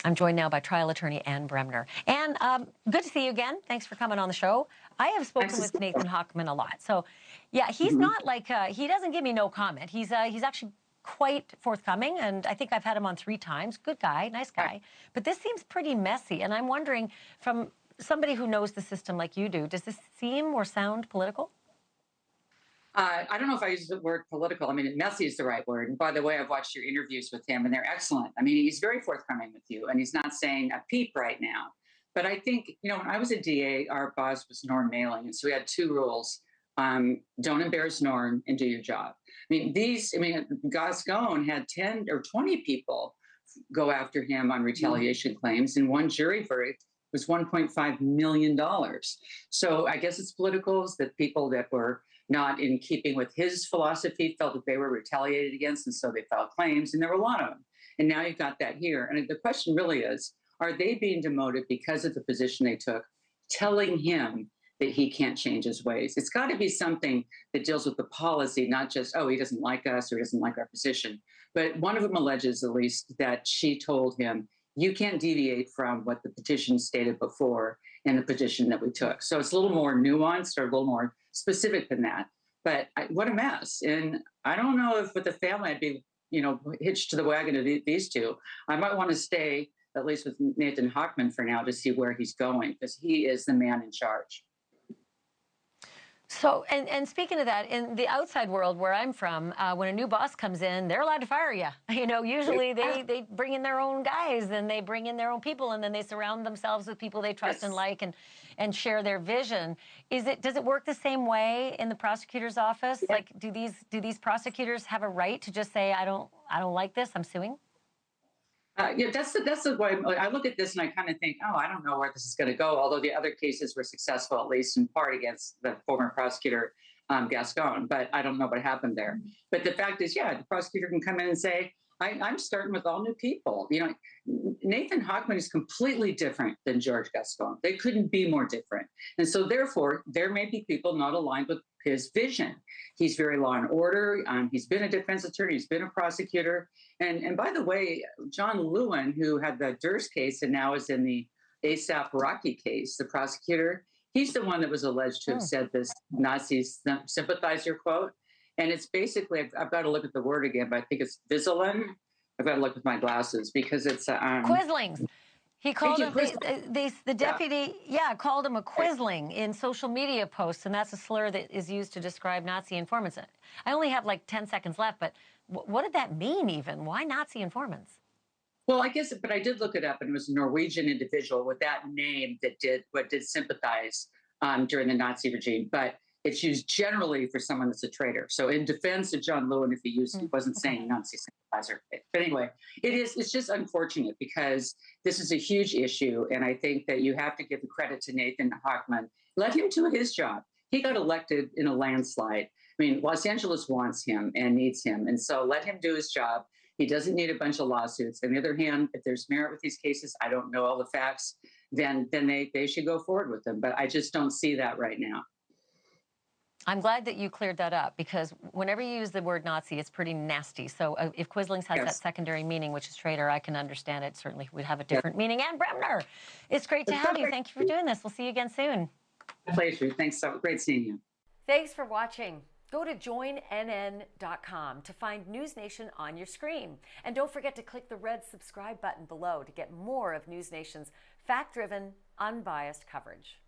I'm joined now by trial attorney Anne Bremner. Anne, good to see you again. Thanks for coming on the show. I have spoken with Nathan Hochman a lot. So, yeah, he's not like, he doesn't give me no comment. He's actually quite forthcoming, and I think I've had him on 3 times. Good guy, nice guy. But this seems pretty messy, and I'm wondering, from somebody who knows the system like you do, does this seem or sound political? I don't know if I use the word political. I mean, messy is the right word. And by the way, I've watched your interviews with him, and they're excellent. I mean, he's very forthcoming with you, and he's not saying a peep right now. But I think, when I was a DA, our boss was Norm Mailing. And so we had 2 rules. Don't embarrass Norm and do your job. Gascon had 10 or 20 people go after him on retaliation claims, and one jury verdict was $1.5 million. So I guess it's political, is that people that were not in keeping with his philosophy felt that they were retaliated against, and so they filed claims, and there were a lot of them. And now you've got that here. And the question really is, are they being demoted because of the position they took, telling him that he can't change his ways? It's got to be something that deals with the policy, not just, oh, he doesn't like us or he doesn't like our position. But one of them alleges, at least, that she told him, you can't deviate from what the petition stated before and the petition that we took. So it's a little more nuanced or a little more specific than that. But what a mess. And I don't know if with the family I'd be, hitched to the wagon of these 2. I might want to stay at least with Nathan Hochman for now to see where he's going, because he is the man in charge. So, and speaking of that, in the outside world where I'm from, when a new boss comes in, they're allowed to fire you. Usually they bring in their own guys, and they bring in their own people, and then they surround themselves with people they trust and like, and share their vision. Does it work the same way in the prosecutor's office? Yeah. Like, do these prosecutors have a right to just say, I don't like this, I'm suing? That's the way I look at this, and I kind of think, oh, I don't know where this is going to go. Although the other cases were successful, at least in part, against the former prosecutor Gascon, but I don't know what happened there. But the fact is, the prosecutor can come in and say, I'm starting with all new people. Nathan Hochman is completely different than George Gascon. They couldn't be more different. And so therefore, there may be people not aligned with his vision. He's very law and order. He's been a defense attorney. He's been a prosecutor. And by the way, John Lewin, who had the Durst case and now is in the ASAP Rocky case, the prosecutor, he's the one that was alleged to have said this Nazi sympathizer quote. And it's basically, I've got to look at the word again, but I think it's Vizelin. I've got to look with my glasses because it's Quislings. He called him, the deputy, called him a quisling in social media posts, and that's a slur that is used to describe Nazi informants. I only have like 10 seconds left, but what did that mean even? Why Nazi informants? Well, I guess, but I did look it up, and it was a Norwegian individual with that name that did sympathize during the Nazi regime. But it's used generally for someone that's a traitor. So in defense of John Lewin, if he wasn't saying Nazi sympathizer. But anyway, it's just unfortunate because this is a huge issue. And I think that you have to give the credit to Nathan Hochman. Let him do his job. He got elected in a landslide. I mean, Los Angeles wants him and needs him. And so let him do his job. He doesn't need a bunch of lawsuits. On the other hand, if there's merit with these cases, I don't know all the facts, then they should go forward with them. But I just don't see that right now. I'm glad that you cleared that up, because whenever you use the word Nazi, it's pretty nasty. So if Quislings has that secondary meaning, which is traitor, I can understand it. Certainly would have a different meaning. Anne Bremner, it's great to have you. Thank you for doing this. We'll see you again soon. Pleasure. Thanks. So great seeing you. Thanks for watching. Go to joinnn.com to find NewsNation on your screen. And don't forget to click the red subscribe button below to get more of NewsNation's fact-driven, unbiased coverage.